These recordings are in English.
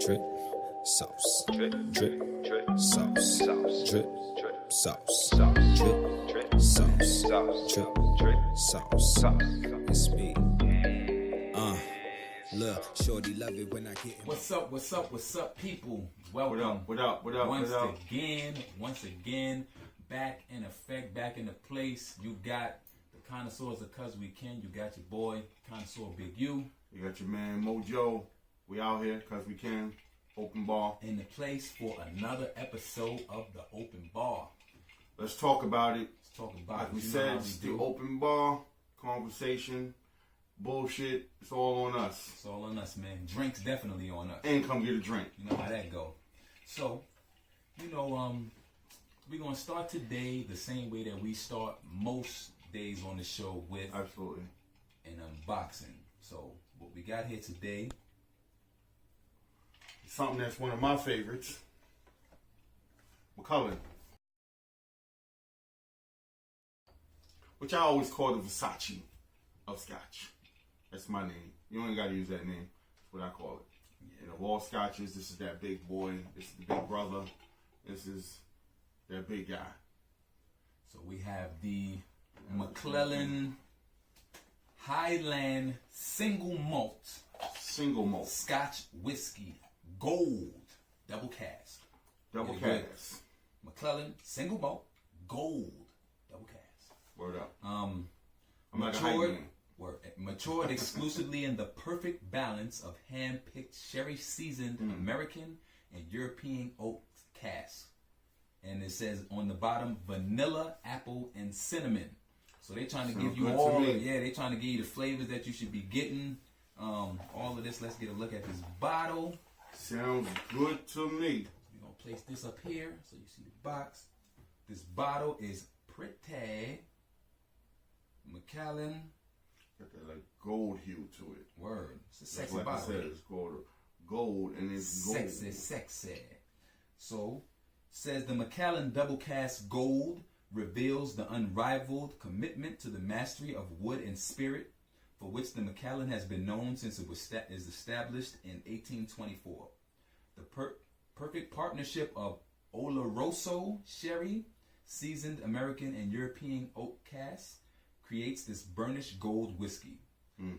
drip, sauce, drip, drip, sauce, drip, sauce, drip, sauce, drip, sauce. It's me. Look, shorty love it when I get in. What's up, people? Welcome. What up? Once again, back in effect, back into place. You got the connoisseurs of Cuz We Can. You got your boy, Connoisseur Big U. You got your man Mojo. We out here, Cuz We Can. Open bar. In the place for another episode of the Open Bar. Let's talk about it. Like we said, it's the open bar, conversation, bullshit. It's all on us. It's all on us, man. Drinks definitely on us. And come get a drink. You know how that go. So, we're going to start today the same way that we start most days on the show with Absolutely. an unboxing. So, what we got here today, something that's one of my favorites. Macallan. Which I always call the Versace of Scotch. That's my name. You ain't got to use that name. That's what I call it. Yeah. And of all Scotches, this is that big boy. This is the big brother. This is that big guy. So we have the Macallan Highland Single Malt Scotch Whiskey Gold Double Cask. Macallan Single Malt Gold Double Cask. Word up. Matured exclusively in the perfect balance of hand-picked sherry-seasoned American and European oak casks. And it says on the bottom, vanilla, apple, and cinnamon. So they're trying to give you they're trying to give you the flavors that you should be getting. All of this, let's get a look at this bottle. Sounds good to me. We're going to place this up here so you see the box. This bottle is pretty. Macallan. Got that like gold hue to it. Word. It's a sexy like bottle. I said, it's gold and it's gold. Sexy. So, says the Macallan Double Cask Gold reveals the unrivaled commitment to the mastery of wood and spirit, for which the Macallan has been known since it was established in 1824. The perfect partnership of Oloroso sherry, seasoned American and European oak casks, creates this burnished gold whiskey.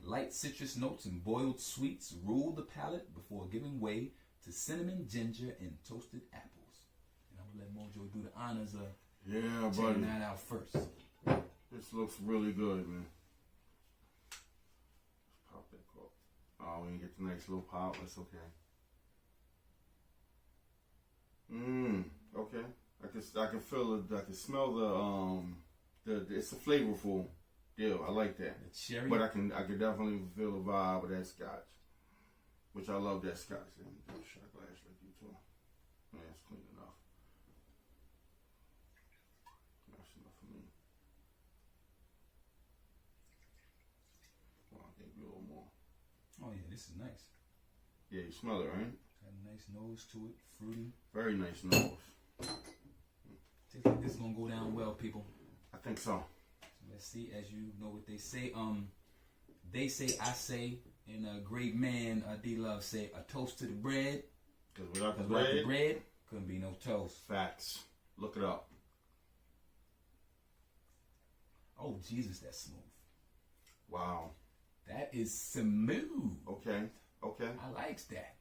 Light citrus notes and boiled sweets rule the palate before giving way to cinnamon, ginger, and toasted apples. And I'm going to let Mojo do the honors of checking that out first. This looks really good, man. Let's pop that cork. Oh, we didn't get the nice little pop. That's okay. Okay. I can feel it. I can smell the it's a flavorful deal. I like that. The cherry. But I can definitely feel the vibe of that Scotch, which I love that Scotch. Let me do a shot glass like you too. Yeah, it's clean enough. That's enough for me. Well, I'll give you a little more. Oh yeah, this is nice. Yeah, you smell it, right? Got a nice nose to it, fruity. Very nice nose. Tastes like this is gonna go down well, people. I think so. Let's see, as you know what they say. They say, I say, and a great man, D-Love say, a toast to the bread. Because without the bread, couldn't be no toast. Facts. Look it up. Oh, Jesus, that's smooth. Wow. That is smooth. Okay. I likes that.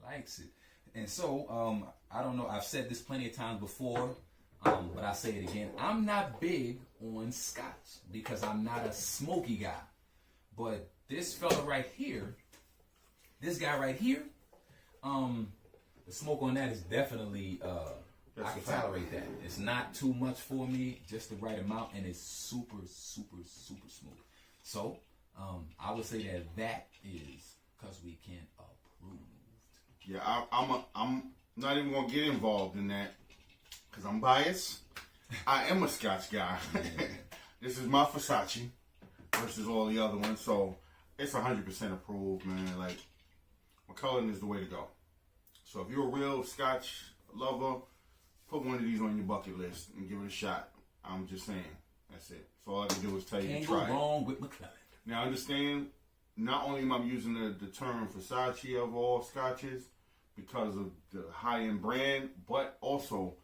Likes it. And so, I don't know, I've said this plenty of times before, but I'll say it again. I'm not big on Scotch because I'm not a smoky guy. But this fella right here, this guy right here, the smoke on that is definitely, I can tolerate that. It's not too much for me, just the right amount, and it's super, super, super smooth. So, I would say that is Cuz We Can approved. Yeah, I'm not even gonna get involved in that because I'm biased. I am a Scotch guy. This is my Versace versus all the other ones, so it's 100% approved, man. Like, Macallan is the way to go. So if you're a real Scotch lover, put one of these on your bucket list and give it a shot. I'm just saying. That's it. So all I can do is tell you to try it. Can't go wrong with Macallan. Now understand, not only am I using the term Versace of all Scotches, because of the high-end brand, but also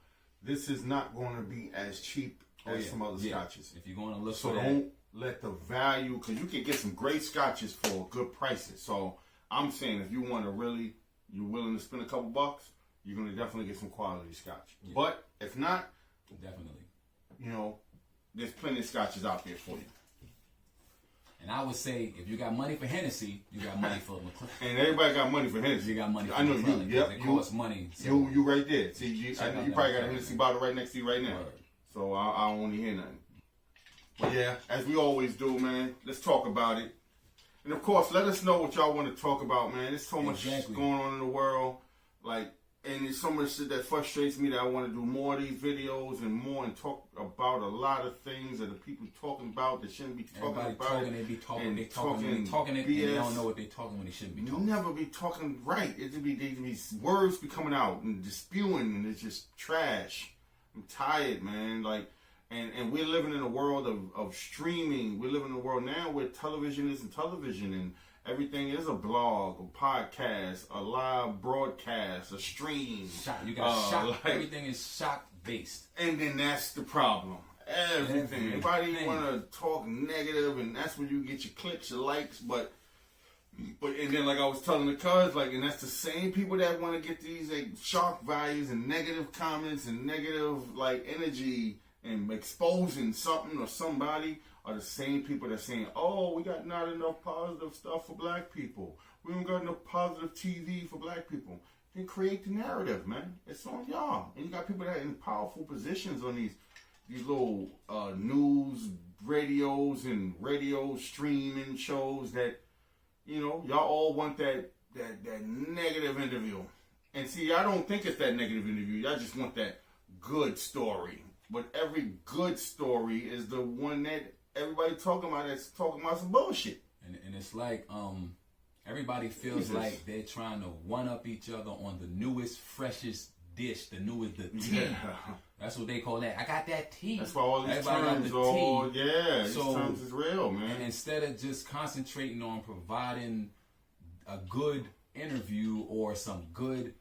this is not going to be as cheap as some other scotches. If you're going to look so for that. don't let the value, because you can get some great scotches for good prices. So I'm saying if you want to really, you're willing to spend a couple bucks, you're going to definitely get some quality scotch. Yeah. But if not, definitely, you know, there's plenty of scotches out there for you. And I would say, if you got money for Hennessy, you got money for Macallan. And everybody got money for Hennessy. You got money for I know Macallan. you. Yep. It costs money. So you right there. See, I know you probably got a Hennessy bottle right next to you right now. Word. So I don't want to hear nothing. But yeah, as we always do, man, let's talk about it. And of course, let us know what y'all want to talk about, man. There's so much shit going on in the world. Like, and there's so much shit that frustrates me that I want to do more of these videos and more and talk about a lot of things that the people talking about that shouldn't be talking Everybody about. Talking, they be talking, they talking it, and they don't know what they talking when they shouldn't be talking. Never be talking right. It be words be coming out and just spewing, and it's just trash. I'm tired, man. Like, and we're living in a world of streaming. We're living in a world now where television isn't television, and everything is a blog, a podcast, a live broadcast, a stream. You got shock. Everything is shock based. And then that's the problem. Everything. Everybody want to talk negative, and that's when you get your clicks, your likes. But and then, like I was telling the cuz, like, and that's the same people that want to get these like shock values and negative comments and negative like energy and exposing something or somebody. Are the same people that saying, oh, we got not enough positive stuff for black people. We don't got enough positive TV for black people. Then create the narrative, man. It's on y'all. And you got people that are in powerful positions on these little news radios and radio streaming shows that, you know, y'all all want that negative interview. And see, I don't think it's that negative interview. Y'all just want that good story. But every good story is the one that everybody talking about that's talking about some bullshit. And it's like everybody feels like they're trying to one up each other on the newest, freshest dish, the tea. Yeah. That's what they call that. I got that tea. That's why all these terms these terms is real, man. And instead of just concentrating on providing a good interview or some good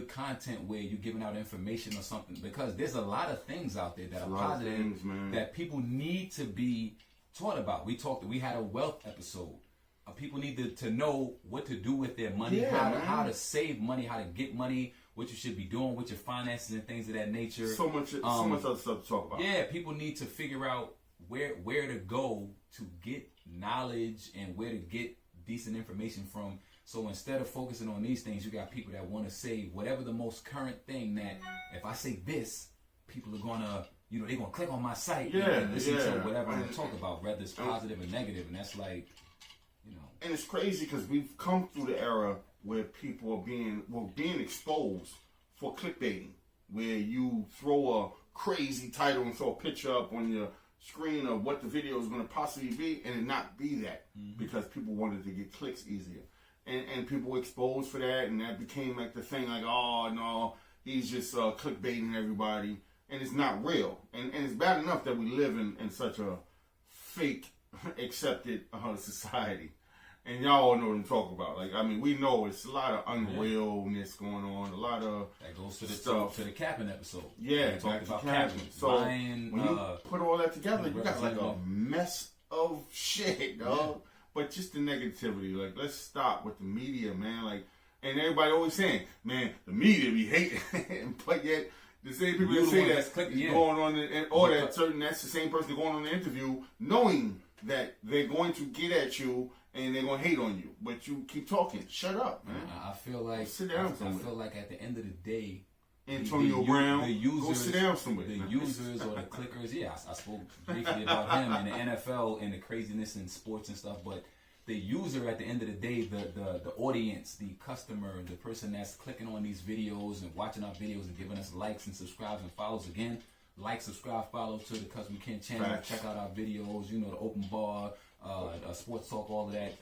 content where you're giving out information or something, because there's a lot of things out there that are positive that people need to be taught about. We had a wealth episode. People need to know what to do with their money, how to save money, how to get money, what you should be doing with your finances and things of that nature. So much other stuff to talk about. Yeah, people need to figure out where to go to get knowledge and where to get decent information from. So instead of focusing on these things, you got people that want to say whatever the most current thing that if I say this, people are gonna, they're gonna click on my site and listen to whatever I'm talk about, whether it's positive or negative, and that's like, And it's crazy because we've come through the era where people are being exposed for clickbaiting, where you throw a crazy title and throw a picture up on your screen of what the video is going to possibly be, and it not be that because people wanted to get clicks easier. And people were exposed for that, and that became like the thing, like, oh, no, he's just clickbaiting everybody. And it's not real. And it's bad enough that we live in such a fake, accepted society. And y'all all know what I'm talking about. Like, I mean, we know it's a lot of unrealness going on, a lot of that goes to stuff. To the capping episode. Yeah, we talked about capping. So buying, when you put all that together, you got like a mess of shit, dog. Yeah. But just the negativity, like, let's stop with the media, man. Like, and everybody always saying, man, the media be hating, but yet the same people that say that's going on, that's the same person going on the interview, knowing that they're going to get at you and they're going to hate on you, but you keep talking. Shut up, man. I feel like sit down I feel like at the end of the day, Antonio Brown, the users, go sit down somewhere. The users or the clickers, I spoke briefly about him and the NFL and the craziness in sports and stuff, but the user at the end of the day, the audience, the customer, the person that's clicking on these videos and watching our videos and giving us likes and subscribes and follows again, like, subscribe, follow to the Cuz We Can channel, check out our videos, the open bar, sports talk, all of that.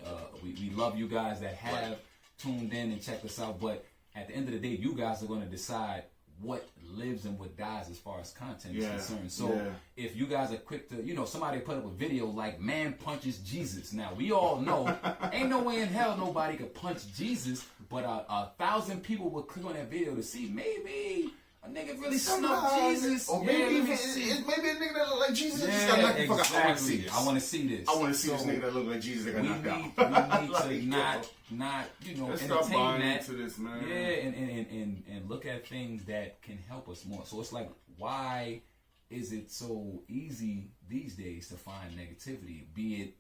We love you guys that have tuned in and checked us out, but at the end of the day, you guys are going to decide what lives and what dies as far as content is concerned. So if you guys are quick to, somebody put up a video like man punches Jesus. Now we all know ain't no way in hell nobody could punch Jesus, but 1,000 people would click on that video to see maybe a nigga really snuck Jesus. Or maybe maybe a nigga that look like Jesus that just got knocked the fuck out. I want to see this. I want to see this nigga that look like Jesus that got knocked out. We need to not let's entertain stop buying that. into this, man. Yeah, and look at things that can help us more. So it's like, why is it so easy these days to find negativity? Be it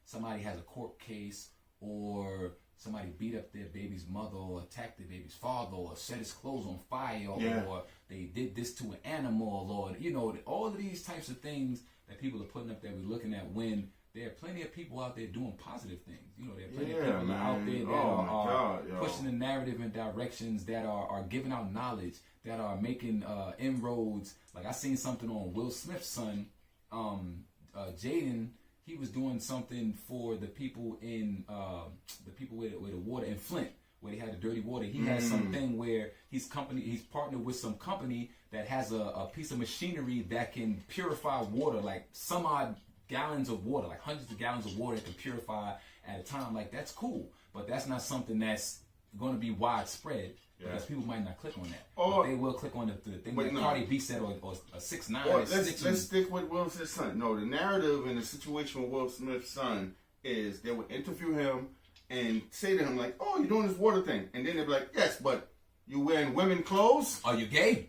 somebody has a court case, or somebody beat up their baby's mother, or attacked their baby's father, or set his clothes on fire, or they did this to an animal, or all of these types of things that people are putting up that we're looking at, when there are plenty of people out there doing positive things. There are plenty of people out there that are pushing the narrative in directions, that are giving out knowledge, that are making inroads. Like, I seen something on Will Smith's son, Jaden. He was doing something for the people in with the water in Flint, where they had the dirty water. He has something where he's partnered with some company that has a piece of machinery that can purify water, like some odd gallons of water, like hundreds of gallons of water that can purify at a time. Like, that's cool, but that's not something that's going to be widespread. Because people might not click on that, but they will click on the thing that Cardi B said, or 6ix9ine. Let's stick with Will Smith's son. No, the narrative in the situation with Will Smith's son is they would interview him and say to him like, "Oh, you're doing this water thing," and then they'd be like, "Yes, but you wearing women clothes? Are you gay?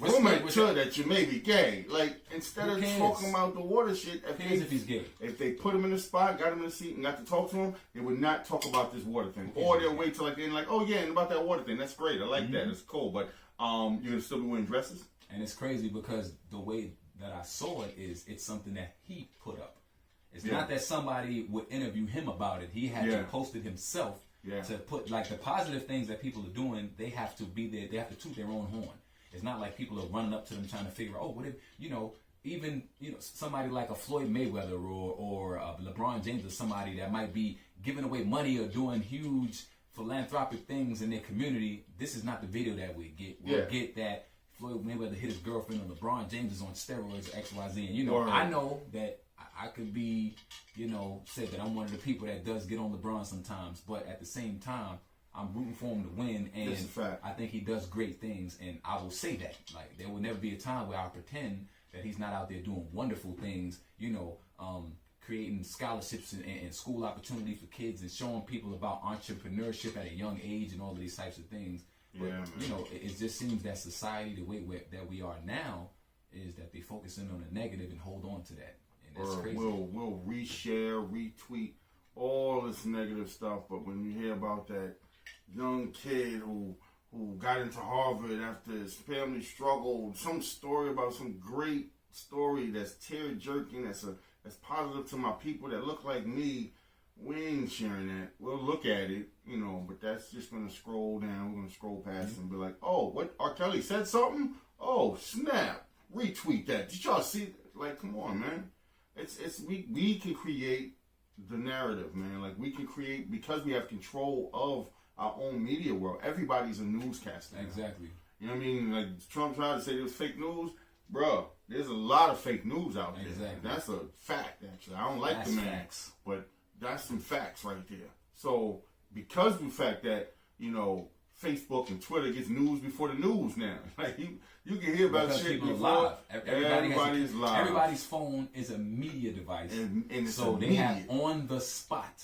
Rumored that you may be gay." Like, instead of talking about the water shit, if he's gay, if they put him in the spot, got him in the seat, and got to talk to him, they would not talk about this water thing. Or they'll wait till like they're like, "Oh yeah, and about that water thing, that's great. I like that. It's cool." But you're gonna still be wearing dresses. And it's crazy because the way that I saw it is, it's something that he put up. It's not that somebody would interview him about it. He had to post it himself to put, like, the positive things that people are doing. They have to be there. They have to toot their own horn. It's not like people are running up to them trying to figure out, what if, even somebody like a Floyd Mayweather or LeBron James, or somebody that might be giving away money or doing huge philanthropic things in their community. This is not the video that we get. We'll get that Floyd Mayweather hit his girlfriend, or LeBron James is on steroids, or XYZ. And I know that I could be, said that I'm one of the people that does get on LeBron sometimes, but at the same time, I'm rooting for him to win, and I think he does great things, and I will say that. Like, there will never be a time where I pretend that he's not out there doing wonderful things, creating scholarships and school opportunities for kids, and showing people about entrepreneurship at a young age, and all of these types of things. But, it just seems that society, the way that we are now, is that they focus in on the negative and hold on to that. And that's crazy. We'll reshare, retweet all this negative stuff, but when you hear about that young kid who got into Harvard after his family struggled, some story about some great story that's tear-jerking, that's positive to my people that look like me, we ain't sharing that. We'll look at it, but that's just going to scroll down. We're going to scroll past and be like, "Oh, what, R. Kelly said something? Oh, snap. Retweet that. Did y'all see that?" Like, come on, man. We can create the narrative, man. Like, we can create, because we have control of our own media world. Everybody's a newscaster. Exactly. You know what I mean? Like, Trump tried to say there was fake news. Bruh, there's a lot of fake news out there. Exactly. That's a fact, actually. I don't like the man, facts. but that's some facts right there. So, because of the fact that, Facebook and Twitter gets news before the news now. Like, you can hear about shit before. Everybody's live. Everybody's phone is a media device. And so they have on the spot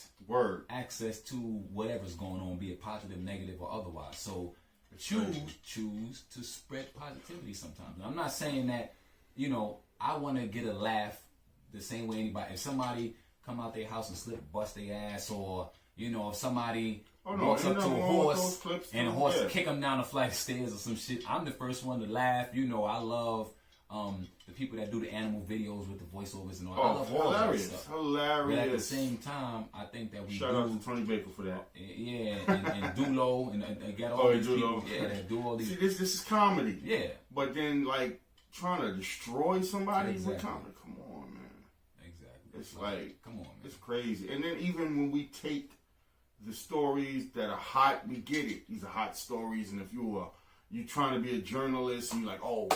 access to whatever's going on, be it positive, negative, or otherwise. So choose to spread positivity sometimes. Now, I'm not saying that, I want to get a laugh the same way anybody. If somebody come out their house and slip, bust their ass, or, if somebody walks up to a horse and a horse kick them down a flight of stairs or some shit, I'm the first one to laugh. I love the people that do the animal videos with the voiceovers and all. I love all that stuff. Hilarious. But at the same time, I think that we shout out to Tony Baker for that. Yeah, and Dulo and got all these people. Yeah, that do all these. See, this is comedy. Yeah. But then, like, trying to destroy somebody with comedy. Come on, man. Exactly. It's like, come on, man. It's crazy. And then even when we take the stories that are hot, we get it. These are hot stories, and if you're trying to be a journalist, and you're like, oh,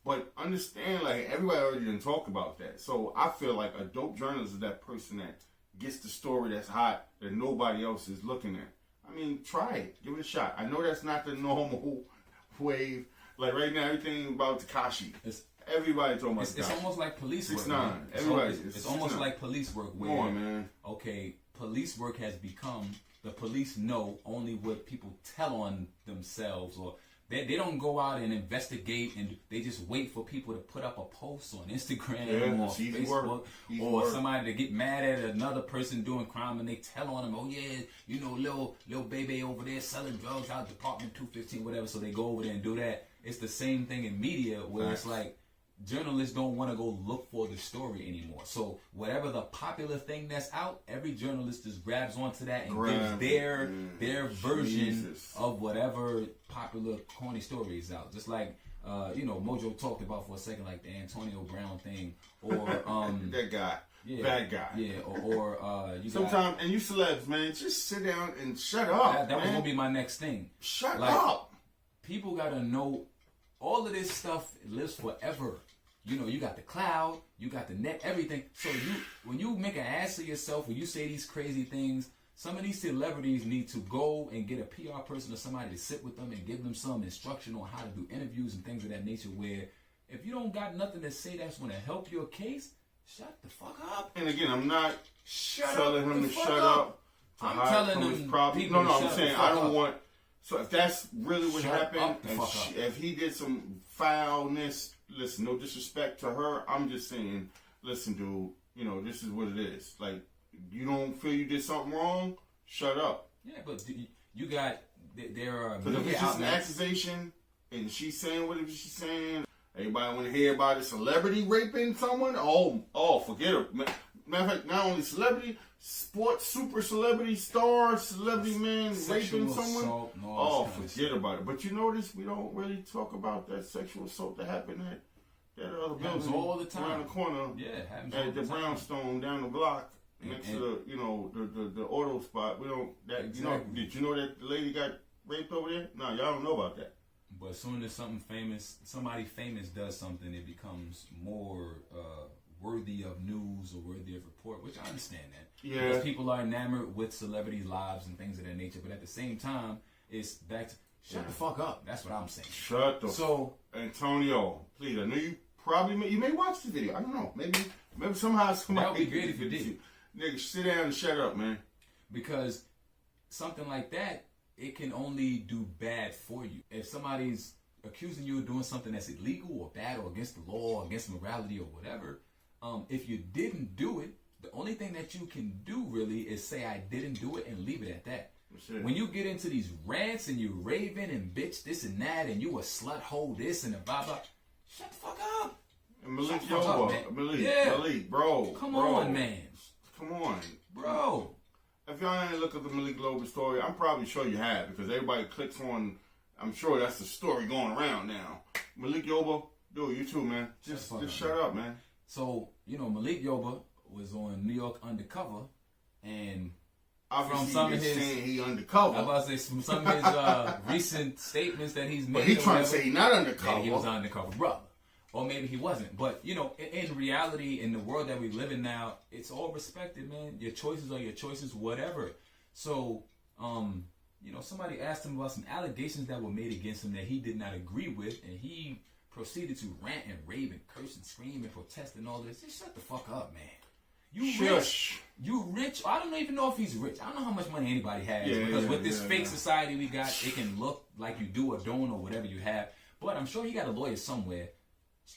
but understand, like, everybody already didn't talk about that. So I feel like a dope journalist is that person that gets the story that's hot that nobody else is looking at. I mean, try it. Give it a shot. I know that's not the normal wave. Like right now, everything about Tekashi. Everybody talking about Tekashi. It's almost like police work. 6ix9ine. Everybody. It's almost like police work where, come on, man. Okay, police work has become, the police know only what people tell on themselves, or they don't go out and investigate, and they just wait for people to put up a post on Instagram or Facebook, or somebody to get mad at another person doing crime, and they tell on them, oh yeah, you know, little baby over there selling drugs out Department 215, whatever. So they go over there and do that. It's the same thing in media where it's like, journalists don't want to go look for the story anymore. So whatever the popular thing that's out, every journalist just grabs onto that and gives their version of whatever popular corny story is out. Just like you know, Mojo talked about for a second, like the Antonio Brown thing, or that guy, bad guy, or you sometimes, and you celebs, man, just sit down and shut up. That was gonna be my next thing. Shut up. People gotta know all of this stuff lives forever. You know, you got the cloud, you got the net, everything. So when you make an ass of yourself, when you say these crazy things, some of these celebrities need to go and get a PR person or somebody to sit with them and give them some instruction on how to do interviews and things of that nature, where if you don't got nothing to say that's going to help your case, shut the fuck up. And again, I'm not telling him to shut up. I'm telling them people I'm saying I don't want... So if that's really what happened, if he did some foulness, listen, no disrespect to her, I'm just saying, listen, dude, you know, this is what it is. Like, you don't feel you did something wrong, shut up. Yeah, but you got, there are... Because if it's just an accusation, and she's saying whatever she's saying, everybody want to hear about a celebrity raping someone? Oh, forget her. Matter of fact, not only celebrity, sports super celebrity star, celebrity man raping someone. Forget about it. But you notice we don't really talk about that sexual assault that happened at that other building all the time around the corner. Yeah, at the brownstone down the block next to the, you know, the auto spot. We don't. That you know? Did you know that the lady got raped over there? No, y'all don't know about that. But as soon as somebody famous does something, it becomes more worthy of news or worthy of report, which I understand that. Yeah. Because people are enamored with celebrities' lives and things of that nature. But at the same time, it's back to shut the fuck up. That's what I'm saying. Antonio, please. I know you may watch the video. I don't know. Maybe somehow somebody. That would be great if you did. Nigga, sit down and shut up, man. Because something like that, it can only do bad for you. If somebody's accusing you of doing something that's illegal or bad or against the law, against morality or whatever, if you didn't do it, the only thing that you can do really is say I didn't do it and leave it at that. When you get into these rants and you're raving and bitch this and that and you a slut hole this and a blah blah, shut the fuck up. And Malik, bro. Come on, man. Come on, bro. If y'all ain't look at the Malik Loba story, I'm probably sure you have, because everybody clicks on. I'm sure that's the story going around now. Malik Yoba, dude, you too, man. Just shut up, man. So, you know, Malik Yoba was on New York Undercover, and obviously from some of his saying he undercover. I was about to say from some of his recent statements that he's made. But he's trying to say he's not undercover. Yeah, he was an undercover brother. Or maybe he wasn't. But, you know, in reality, in the world that we live in now, it's all respected, man. Your choices are your choices, whatever. So, you know, somebody asked him about some allegations that were made against him that he did not agree with, and he proceeded to rant and rave and curse and scream and protest and all this. Just shut the fuck up, man. You rich. I don't even know if he's rich. I don't know how much money anybody has. Because with this fake society we got, it can look like you do or don't or whatever you have. But I'm sure he got a lawyer somewhere.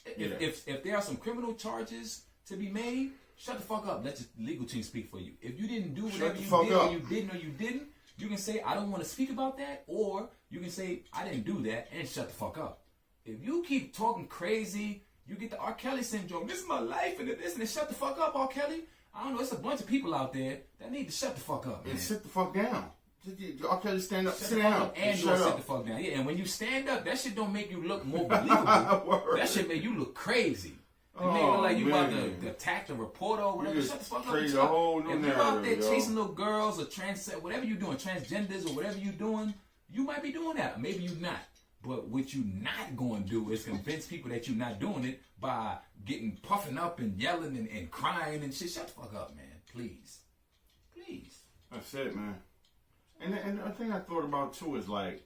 If there are some criminal charges to be made, shut the fuck up. Let your legal team speak for you. If you didn't do whatever you did, or you didn't or you didn't, you can say, I don't want to speak about that, or you can say, I didn't do that, and shut the fuck up. If you keep talking crazy, you get the R. Kelly syndrome. This is my life, and this, and shut the fuck up, R. Kelly. I don't know, it's a bunch of people out there that need to shut the fuck up, man. And sit the fuck down. R. Kelly, stand up, sit down. And you sit the fuck down. Yeah, and when you stand up, that shit don't make you look more believable. That shit make you look crazy. It make you look like you about to attack the reporter or whatever. Shut the fuck up. If you're out there chasing little girls or whatever you're doing, transgenders or whatever you're doing, you might be doing that. Maybe you're not. But what you not going to do is convince people that you're not doing it by puffing up and yelling and crying and shit. Shut the fuck up, man. Please. That's it, man. And the thing I thought about too is like,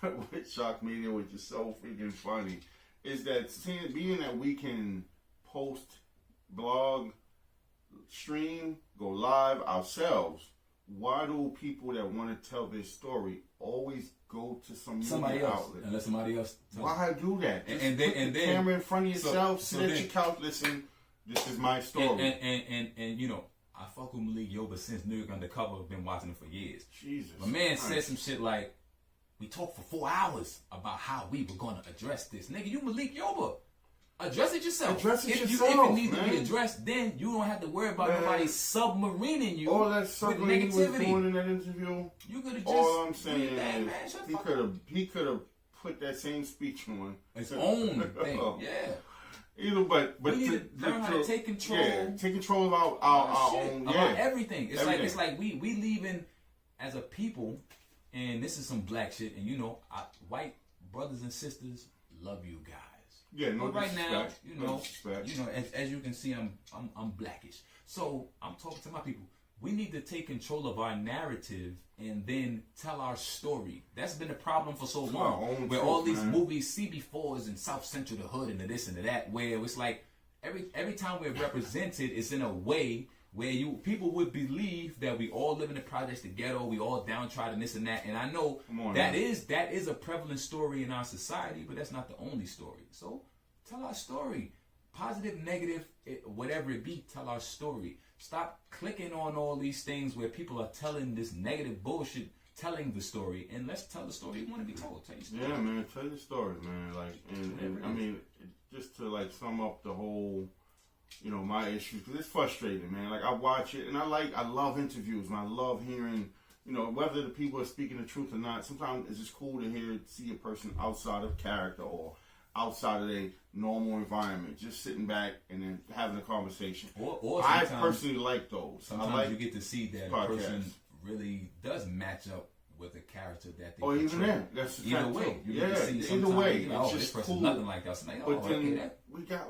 what shocked me, which is so freaking funny, is that being that we can post, blog, stream, go live ourselves, why do people that want to tell their story always go to somebody else outlet? And let somebody else tell Why do that? Just and put then the camera in front of yourself, sit at your couch, listen, this is my story. And you know, I fuck with Malik Yoba since New York Undercover. I've been watching him for years. Jesus. My man said some shit like, we talked for 4 hours about how we were going to address this. Nigga, you Malik Yoba. Address it yourself. If it needs to be addressed, then you don't have to worry about nobody submarining you all that submarine with he was negativity. doing in that interview. You could have just. All I'm saying that, is man, he could have put that same speech on his own thing. Yeah. Either, but we need to learn how to take control. Yeah, take control of our own. About everything. It's like we leaving as a people, and this is some black shit. And you know, white brothers and sisters love you guys. Yeah, no. But right now, no as you can see, I'm blackish. So I'm talking to my people. We need to take control of our narrative and then tell our story. That's been a problem for so long. Where all these movies, CB4s and South Central, the hood, and the this and the that, where it's like every time we're represented, it's in a way where people would believe that we all live in the projects, the ghetto, we all downtrodden, this and that. And I know that is a prevalent story in our society, but that's not the only story. So tell our story. Positive, negative, whatever it be, tell our story. Stop clicking on all these things where people are telling this negative bullshit, telling the story, and let's tell the story you want to be told. Tell your story. Yeah, man, tell your story, man. Like, and I mean, just to like sum up the whole, you know, my issues, because it's frustrating, man. Like, I watch it, and I love interviews, and I love hearing, you know, whether the people are speaking the truth or not. Sometimes it's just cool to see a person outside of character or outside of a normal environment, just sitting back and then having a conversation. Or I personally like those. Sometimes you get to see that a person really does match up with a character that they portray. Even then, that's the either way. Either way, it's this just person's cool. nothing like us. Like, but then we got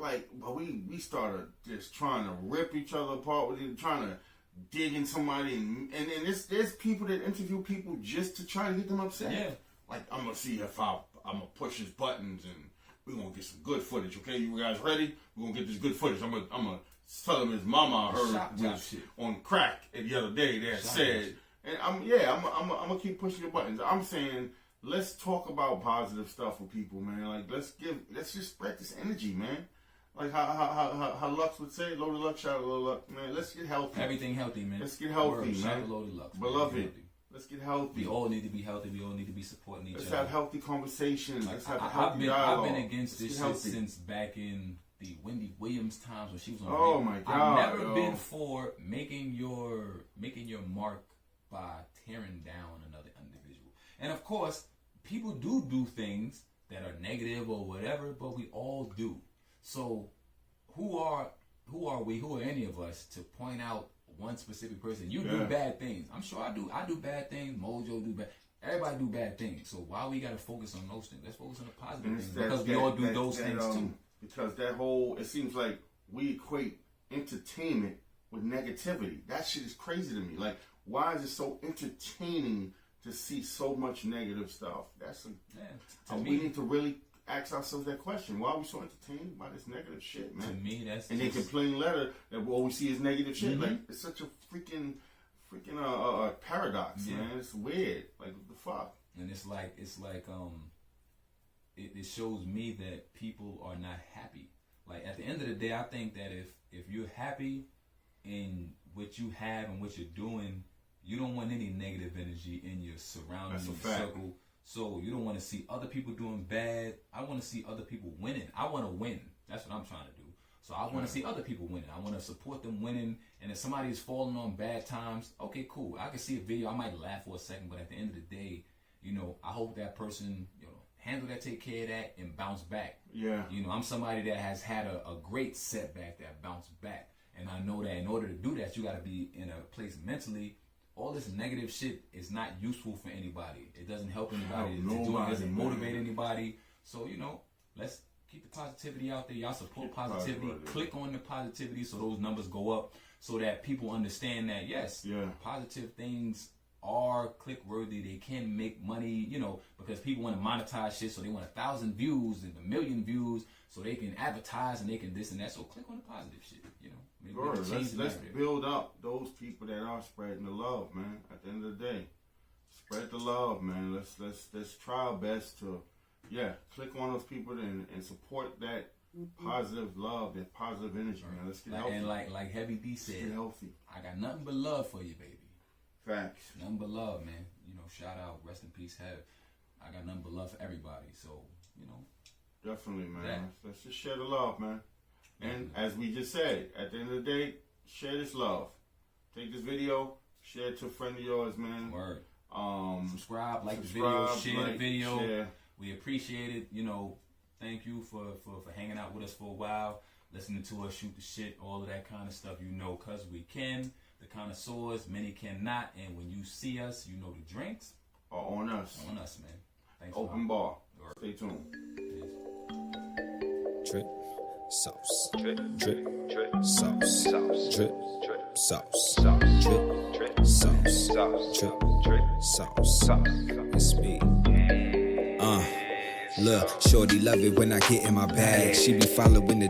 we started just trying to rip each other apart. We're trying to dig in somebody, and there's people that interview people just to try to get them upset. Yeah. Like, I'm gonna see if I'm gonna push his buttons and we're gonna get some good footage. Okay, you guys ready? We're gonna get this good footage. I'm gonna tell him his mama heard was on crack the other day that said. And I'm gonna keep pushing your buttons. I'm saying, let's talk about positive stuff with people, man. Like, let's just spread this energy, man. Like how Lux would say, loaded luck, shout out loaded luck, man. Let's get healthy. Everything healthy, man. Let's get healthy, man. Shout out loaded luck, beloved. Let's get healthy. We all need to be healthy. We all need to be supporting each other. Let's have healthy conversations. Like, let's have a healthy dialogue. I've been against this shit since back in the Wendy Williams times when she was on. Oh my God! I've never been for making your mark by tearing down another individual. And of course, people do things that are negative or whatever, but we all do. So who are we? Who are any of us to point out one specific person? You do bad things. I'm sure I do. I do bad things. Mojo do bad. Everybody do bad things. So why we gotta focus on those things? Let's focus on the positive things because we all do those things too. Because it seems like we equate entertainment with negativity. That shit is crazy to me. Like, why is it so entertaining to see so much negative stuff? We need to really ask ourselves that question. Why are we so entertained by this negative shit, man? To me, that's and they complain letter that all we see is negative shit. Mm-hmm. Like, it's such a freaking paradox, man. It's weird. Like, what the fuck? And it's like it shows me that people are not happy. Like, at the end of the day, I think that if you're happy in what you have and what you're doing, you don't want any negative energy in your surrounding circle. So you don't want to see other people doing bad. I want to see other people winning. I want to win. That's what I'm trying to do. So I want to see other people winning. I want to support them winning. And if somebody is falling on bad times, okay, cool. I can see a video. I might laugh for a second, but at the end of the day, you know, I hope that person, you know, handle that, take care of that, and bounce back. Yeah. You know, I'm somebody that has had a great setback that bounced back. And I know that in order to do that, you got to be in a place mentally. All this negative shit is not useful for anybody. It doesn't help anybody. It doesn't motivate anybody. So, you know, let's keep the positivity out there. Y'all support positivity. Click on the positivity so those numbers go up so that people understand that, yes, positive things are click worthy. They can make money, you know, because people want to monetize shit, so they want 1,000 views and 1,000,000 views, so they can advertise and they can this and that. So click on the positive shit, you know. Maybe let's build up those people that are spreading the love, man. At the end of the day, spread the love, man. Let's try our best to, click on those people and support that positive love, that positive energy, man. Let's get healthy. And like Heavy D said, get healthy. I got nothing but love for you, baby. Facts. Nothing but love, man. You know, shout out, rest in peace, Hev. I got nothing but love for everybody. So, you know. Definitely, man. Let's just share the love, man. And as we just said, at the end of the day, share this love. Take this video, share it to a friend of yours, man. Word. Subscribe, like the video, share the video. Share. We appreciate it. You know, thank you for hanging out with us for a while, listening to us shoot the shit, all of that kind of stuff. You know, cause we can. The connoisseurs, many cannot. And when you see us, you know the drinks are on us. On us, man. Thanks. Open bar. Stay tuned. Drip sauce. Drip sauce. Drip sauce. Drip sauce. Drip sauce. It's me. Look, shorty love it when I get in my bag. She be following the